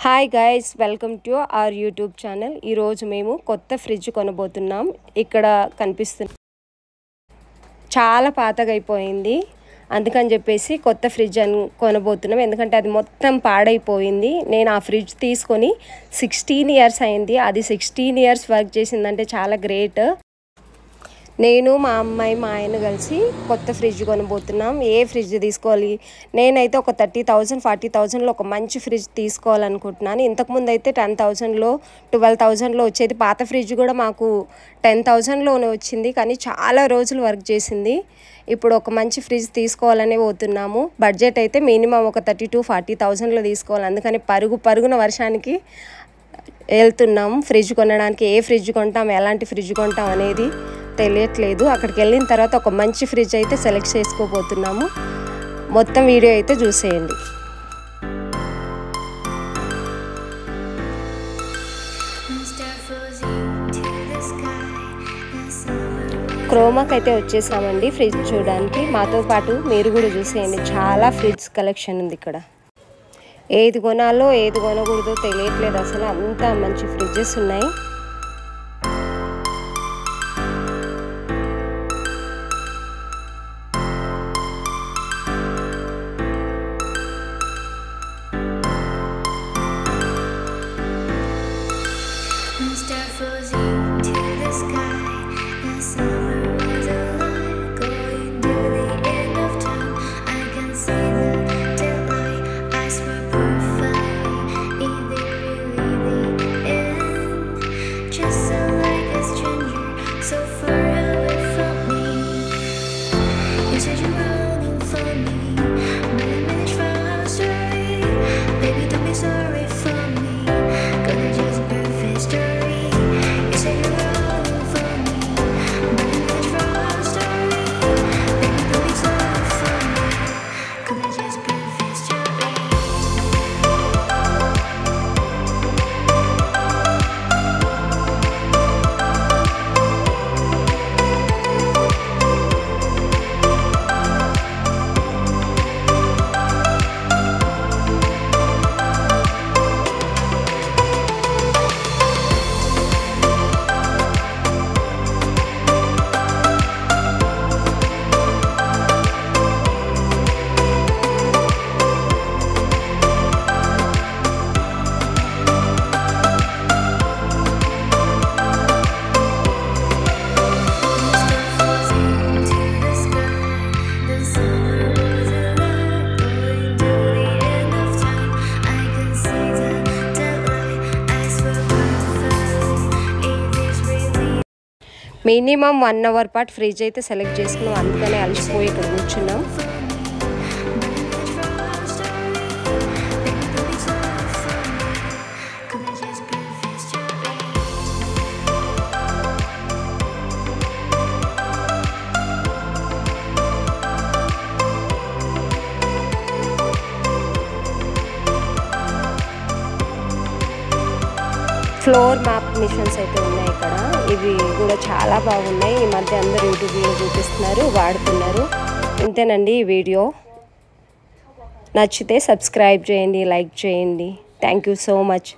Hi guys, welcome to our YouTube channel. ఈరోజు మేము కొత్త ఫ్రిడ్జ్ కొనబోతున్నాం. ఇక్కడ కనిపిస్తుంది, చాలా పాతగా అయిపోయింది. అందుకని చెప్పేసి కొత్త ఫ్రిడ్జ్ అని కొనబోతున్నాం. ఎందుకంటే అది మొత్తం పాడైపోయింది. నేను ఆ ఫ్రిడ్జ్ తీసుకొని 16 ఇయర్స్ అయింది. అది 16 ఇయర్స్ వర్క్ చేసిందంటే చాలా గ్రేట్. నేను మా అమ్మాయి మా ఆయన కలిసి కొత్త ఫ్రిడ్జ్ కొనబోతున్నాం. ఏ ఫ్రిడ్జ్ తీసుకోవాలి? నేనైతే ఒక 30,000 40,000లో ఒక మంచి ఫ్రిడ్జ్ తీసుకోవాలనుకుంటున్నాను. ఇంతకుముందు అయితే 10,000లో 12,000లో వచ్చేది. పాత ఫ్రిడ్జ్ కూడా మాకు 10,000లోనే వచ్చింది, కానీ చాలా రోజులు వర్క్ చేసింది. ఇప్పుడు ఒక మంచి ఫ్రిడ్జ్ తీసుకోవాలనే పోతున్నాము. బడ్జెట్ అయితే మినిమం ఒక 30,000 to 40,000లో తీసుకోవాలి. అందుకని పరుగున వర్షానికి వెళ్తున్నాము ఫ్రిడ్జ్ కొనడానికి. ఏ ఫ్రిడ్జ్ కొంటాం, ఎలాంటి ఫ్రిడ్జ్ కొంటాం అనేది తెలియట్లేదు. అక్కడికి వెళ్ళిన తర్వాత ఒక మంచి ఫ్రిడ్జ్ అయితే సెలెక్ట్ చేసుకోబోతున్నాము. మొత్తం వీడియో అయితే చూసేయండి. క్రోమాకి అయితే వచ్చేసామండి ఫ్రిడ్జ్ చూడడానికి. మాతో పాటు మీరు కూడా చూసేయండి. చాలా ఫ్రిడ్జ్ కలెక్షన్ ఉంది ఇక్కడ. ఏది కొనాలో ఏది కొనకూడదో తెలియట్లేదు అసలు. అంత మంచి ఫ్రిడ్జెస్ ఉన్నాయి. మినిమం 1 hour పాటు ఫ్రిడ్జ్ అయితే సెలెక్ట్ చేసుకున్నాం. అందుకనే అలసిపోయి ఇక్కడ కూర్చున్నాం. ఫ్లోర్ మ్యాప్ మిషన్స్ అయితే ఉన్నాయి ఇక్కడ. ఇవి కూడా చాలా బాగున్నాయి. ఈ మధ్య అందరూ యూట్యూబ్లో చూపిస్తున్నారు, వాడుతున్నారు. ఇంతేనండి ఈ వీడియో. నచ్చితే సబ్స్క్రైబ్ చేయండి, లైక్ చేయండి. Thank you so much.